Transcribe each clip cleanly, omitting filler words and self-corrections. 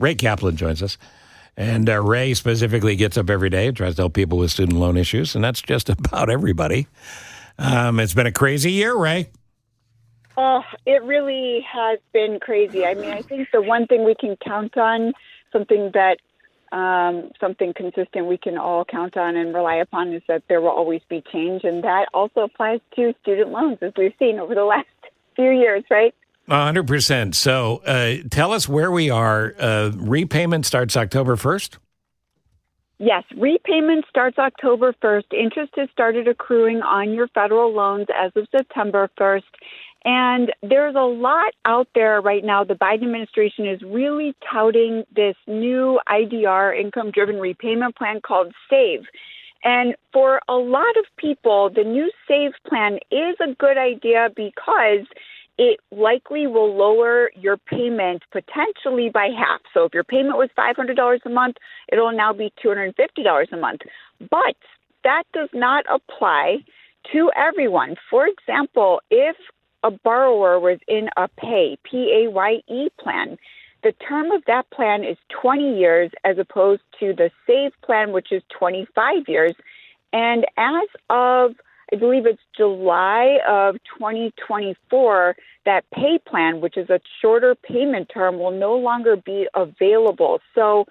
Ray Kaplan joins us. And Ray specifically gets up every day and tries to help people with student loan issues, and that's just about everybody. It's been a crazy year, Ray. Oh, it really has been crazy. I mean, I think the one thing we can count on, something consistent we can all count on and rely upon, is that there will always be change, and that also applies to student loans, as we've seen over the last few years, right? 100%. So tell us where we are. Repayment starts October 1st? Yes, repayment starts October 1st. Interest has started accruing on your federal loans as of September 1st. And there's a lot out there right now. The Biden administration is really touting this new IDR, income-driven repayment plan called S.A.V.E. And for a lot of people, the new S.A.V.E. plan is a good idea because it likely will lower your payment potentially by half. So if your payment was $500 a month, it'll now be $250 a month. But that does not apply to everyone. For example, if a borrower was in a PAYE plan, the term of that plan is 20 years as opposed to the S.A.V.E. plan, which is 25 years. And as of, I believe it's July of 2024, that pay plan, which is a shorter payment term, will no longer be available. So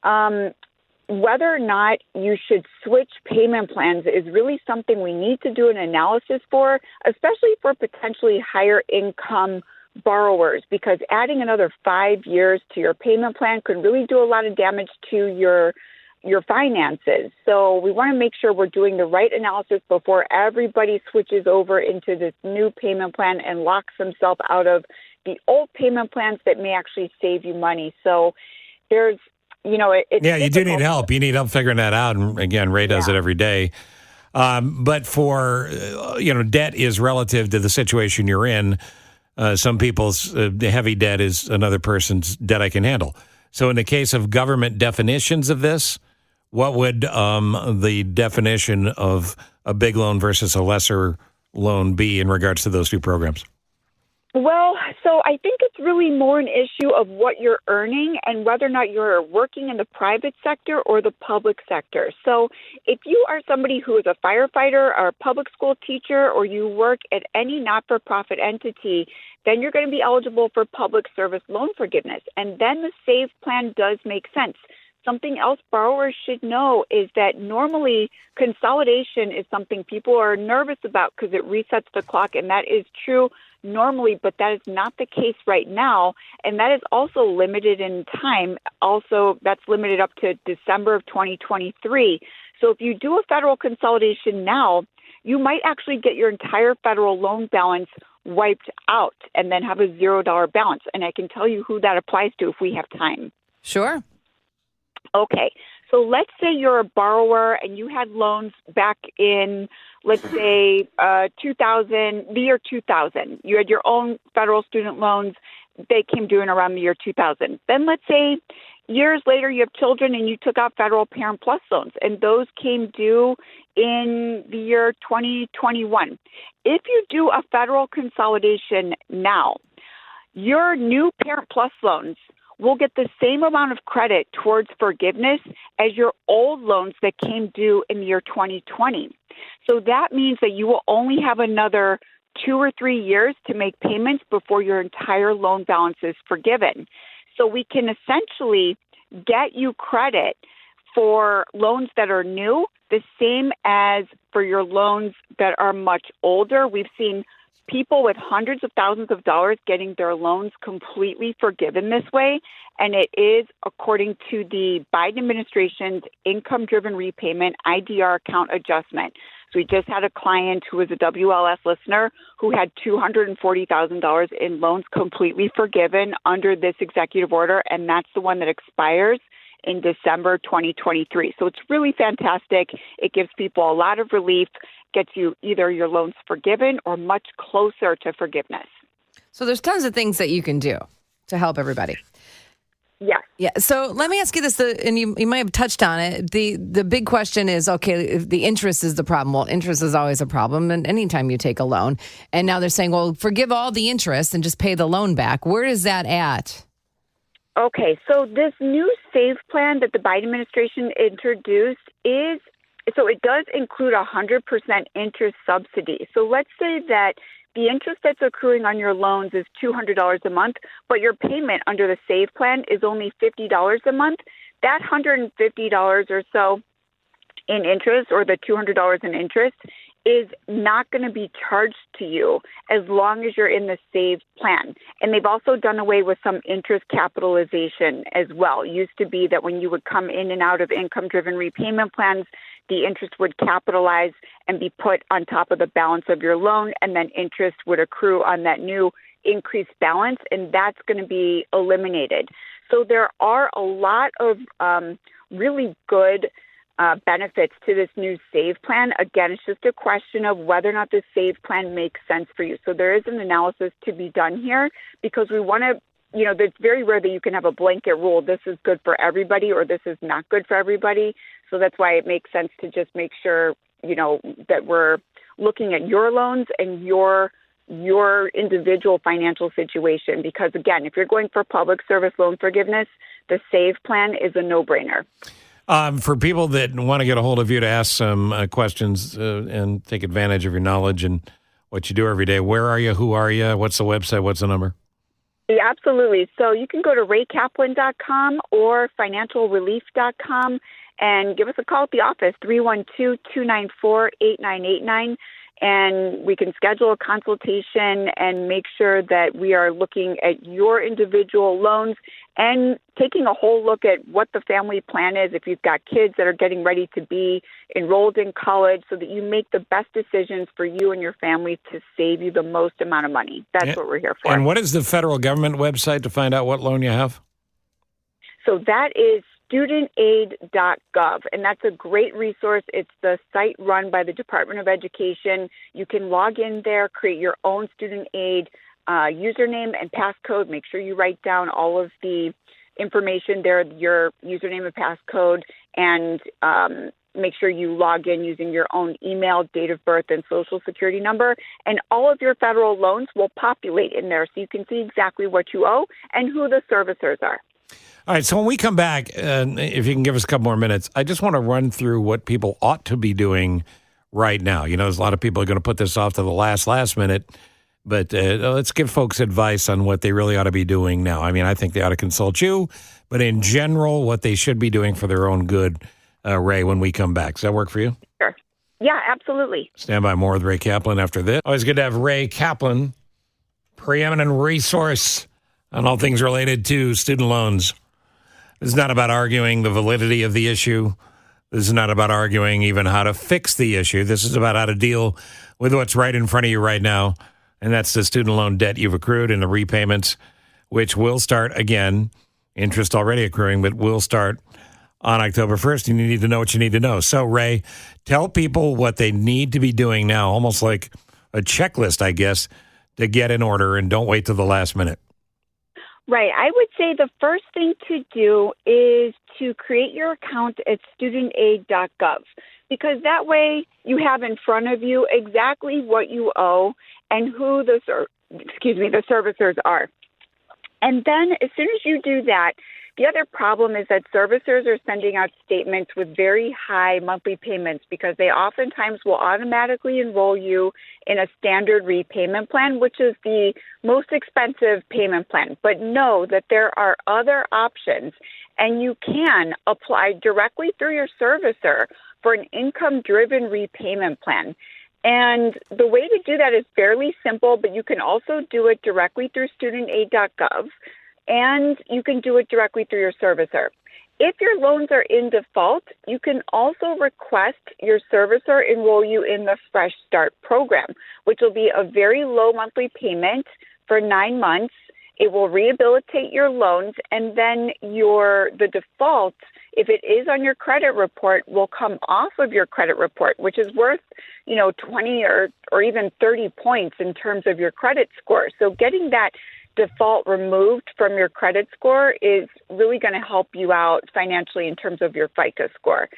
whether or not you should switch payment plans is really something we need to do an analysis for, especially for potentially higher income borrowers, because adding another 5 years to your payment plan could really do a lot of damage to your finances. So we want to make sure we're doing the right analysis before everybody switches over into this new payment plan and locks themselves out of the old payment plans that may actually save you money. So there's, it's you do need help. You need help figuring that out. And again, Ray does it every day. But for, debt is relative to the situation you're in. Some people's heavy debt is another person's debt I can handle. So in the case of government definitions of this, what would the definition of a big loan versus a lesser loan be in regards to those two programs? Well, so I think it's really more an issue of what you're earning and whether or not you're working in the private sector or the public sector. So if you are somebody who is a firefighter or a public school teacher, or you work at any not-for-profit entity, then you're going to be eligible for public service loan forgiveness. And then the S.A.V.E. plan does make sense. Something else borrowers should know is that normally consolidation is something people are nervous about because it resets the clock, and that is true normally, but that is not the case right now, and that is also limited in time. Also, that's limited up to December of 2023. So if you do a federal consolidation now, you might actually get your entire federal loan balance wiped out and then have a $0 balance. And I can tell you who that applies to if we have time. Sure. Okay, so let's say you're a borrower and you had loans back in, let's say, the year 2000. You had your own federal student loans. They came due in around the year 2000. Then let's say years later you have children and you took out federal Parent Plus loans, and those came due in the year 2021. If you do a federal consolidation now, your new Parent Plus loans will get the same amount of credit towards forgiveness as your old loans that came due in the year 2020. So that means that you will only have another 2 or 3 years to make payments before your entire loan balance is forgiven. So we can essentially get you credit for loans that are new, the same as for your loans that are much older. We've seen people with hundreds of thousands of dollars getting their loans completely forgiven this way. And it is according to the Biden administration's income-driven repayment IDR account adjustment. So we just had a client who was a WLS listener who had $240,000 in loans completely forgiven under this executive order, and that's the one that expires in December 2023. So it's really fantastic. It gives people a lot of relief, gets you either your loans forgiven or much closer to forgiveness. So there's tons of things that you can do to help everybody. Yeah. Yeah. So let me ask you this, and you might have touched on it. The big question is, okay, if the interest is the problem. Well, interest is always a problem, and anytime you take a loan. And now they're saying, well, forgive all the interest and just pay the loan back. Where is that at? Okay, so this new S.A.V.E. plan that the Biden administration introduced it does include 100% interest subsidy. So let's say that the interest that's accruing on your loans is $200 a month, but your payment under the S.A.V.E. plan is only $50 a month. That $150 or so in interest, or the $200 in interest, is not going to be charged to you as long as you're in the S.A.V.E. plan. And they've also done away with some interest capitalization as well. It used to be that when you would come in and out of income-driven repayment plans, the interest would capitalize and be put on top of the balance of your loan, and then interest would accrue on that new increased balance, and that's going to be eliminated. So there are a lot of really good benefits to this new S.A.V.E. plan. Again, it's just a question of whether or not this S.A.V.E. plan makes sense for you. So there is an analysis to be done here, because we want to, it's very rare that you can have a blanket rule, this is good for everybody or this is not good for everybody. So that's why it makes sense to just make sure, that we're looking at your loans and your individual financial situation. Because again, if you're going for public service loan forgiveness, the S.A.V.E. plan is a no-brainer. For people that want to get a hold of you to ask some questions and take advantage of your knowledge and what you do every day, where are you? Who are you? What's the website? What's the number? Yeah, absolutely. So you can go to raykaplan.com or financialrelief.com and give us a call at the office, 312-294-8989. And we can schedule a consultation and make sure that we are looking at your individual loans and taking a whole look at what the family plan is if you've got kids that are getting ready to be enrolled in college, so that you make the best decisions for you and your family to save you the most amount of money. That's what we're here for. And what is the federal government website to find out what loan you have? So that is studentaid.gov, and that's a great resource. It's the site run by the Department of Education. You can log in there, create your own student aid username and passcode. Make sure you write down all of the information there, your username and passcode, and make sure you log in using your own email, date of birth, and social security number. And all of your federal loans will populate in there, so you can see exactly what you owe and who the servicers are. All right, so when we come back, if you can give us a couple more minutes, I just want to run through what people ought to be doing right now. There's a lot of people are going to put this off to the last minute, but let's give folks advice on what they really ought to be doing now. I mean, I think they ought to consult you, but in general, what they should be doing for their own good, Ray, when we come back. Does that work for you? Sure. Yeah, absolutely. Stand by, more with Ray Kaplan after this. Always good to have Ray Kaplan, preeminent resource on all things related to student loans. This is not about arguing the validity of the issue. This is not about arguing even how to fix the issue. This is about how to deal with what's right in front of you right now, and that's the student loan debt you've accrued and the repayments, which will start again, interest already accruing, but will start on October 1st, and you need to know what you need to know. So, Ray, tell people what they need to be doing now, almost like a checklist, I guess, to get in order, and don't wait till the last minute. Right. I would say the first thing to do is to create your account at studentaid.gov, because that way you have in front of you exactly what you owe and who the servicers are. And then as soon as you do that, the other problem is that servicers are sending out statements with very high monthly payments, because they oftentimes will automatically enroll you in a standard repayment plan, which is the most expensive payment plan. But know that there are other options, and you can apply directly through your servicer for an income-driven repayment plan. And the way to do that is fairly simple, but you can also do it directly through studentaid.gov. And you can do it directly through your servicer. If your loans are in default, you can also request your servicer enroll you in the Fresh Start program, which will be a very low monthly payment for 9 months. It will rehabilitate your loans, and then the default, if it is on your credit report, will come off of your credit report, which is worth 20 or even 30 points in terms of your credit score. So getting that default removed from your credit score is really going to help you out financially in terms of your FICO score.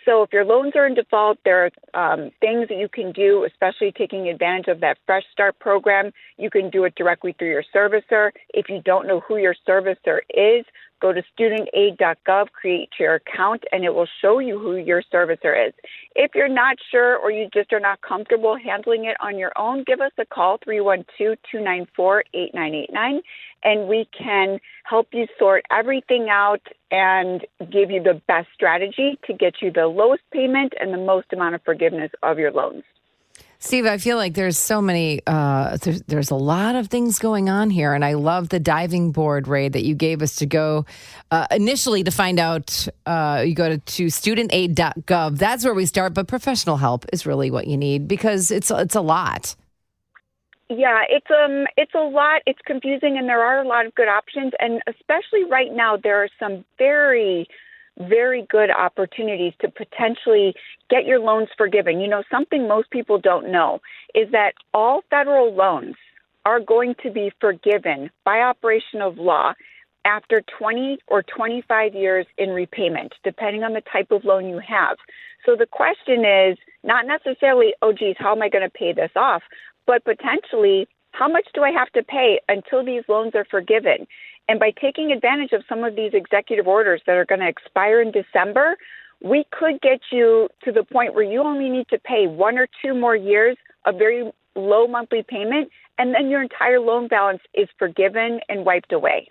So if your loans are in default, there are things that you can do, especially taking advantage of that Fresh Start program. You can do it directly through your servicer. If you don't know who your servicer is, go to studentaid.gov, create your account, and it will show you who your servicer is. If you're not sure or you just are not comfortable handling it on your own, give us a call, 312-294-8989, and we can help you sort everything out and give you the best strategy to get you the lowest payment and the most amount of forgiveness of your loans. Steve, I feel like there's so many, there's a lot of things going on here. And I love the diving board, Ray, that you gave us to go initially to find out. You go to studentaid.gov. That's where we start. But professional help is really what you need because it's a lot. Yeah, it's a lot. It's confusing, and there are a lot of good options. And especially right now, there are some very good opportunities to potentially get your loans forgiven. You know, something most people don't know is that all federal loans are going to be forgiven by operation of law after 20 or 25 years in repayment, depending on the type of loan you have. So the question is not necessarily, oh, geez, how am I going to pay this off? But potentially, how much do I have to pay until these loans are forgiven? And by taking advantage of some of these executive orders that are going to expire in December, we could get you to the point where you only need to pay 1 or 2 more years of very low monthly payment, and then your entire loan balance is forgiven and wiped away.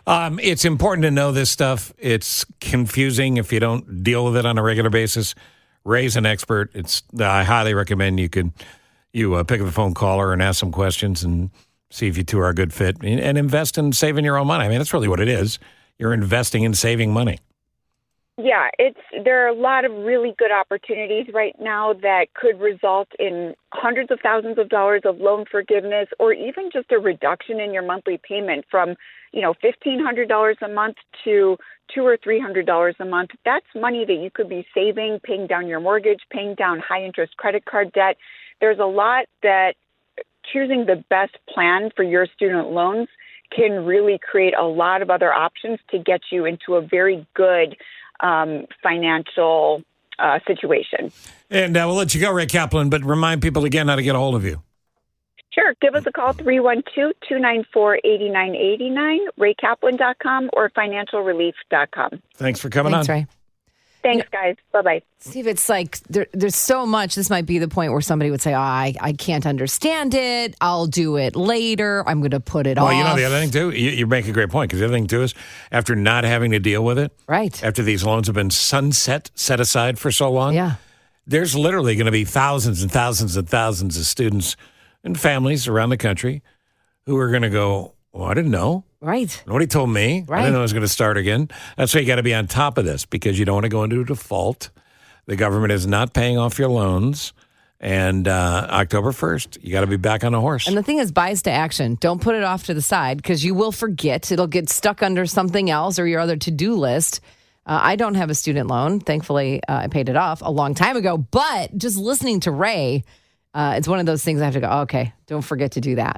It's important to know this stuff. It's confusing if you don't deal with it on a regular basis. Ray's an expert. I highly recommend you pick up the phone caller and ask some questions and see if you two are a good fit and invest in saving your own money. I mean, that's really what it is. You're investing in saving money. Yeah, there are a lot of really good opportunities right now that could result in hundreds of thousands of dollars of loan forgiveness or even just a reduction in your monthly payment from, $1,500 a month to $200 or $300 a month. That's money that you could be saving, paying down your mortgage, paying down high interest credit card debt. There's a lot that choosing the best plan for your student loans can really create a lot of other options to get you into a very good financial situation. And we'll let you go, Ray Kaplan, but remind people again how to get a hold of you. Sure. Give us a call, 312-294-8989, raykaplan.com or financialrelief.com. Thanks for coming on. Ray. Thanks, guys. Bye-bye. Steve, it's like there's so much. This might be the point where somebody would say, I can't understand it. I'll do it later. I'm going to put it off. Well, the other thing, too, you make a great point, because the other thing, too, is after not having to deal with it, right? After these loans have been set aside for so long, yeah, there's literally going to be thousands and thousands and thousands of students and families around the country who are going to go, well, I didn't know. Right. Nobody told me. Right. I didn't know it was going to start again. That's why you got to be on top of this, because you don't want to go into a default. The government is not paying off your loans. And October 1st, you got to be back on a horse. And the thing is, buys to action. Don't put it off to the side because you will forget. It'll get stuck under something else or your other to-do list. I don't have a student loan. Thankfully, I paid it off a long time ago. But just listening to Ray, it's one of those things I have to go, okay, don't forget to do that.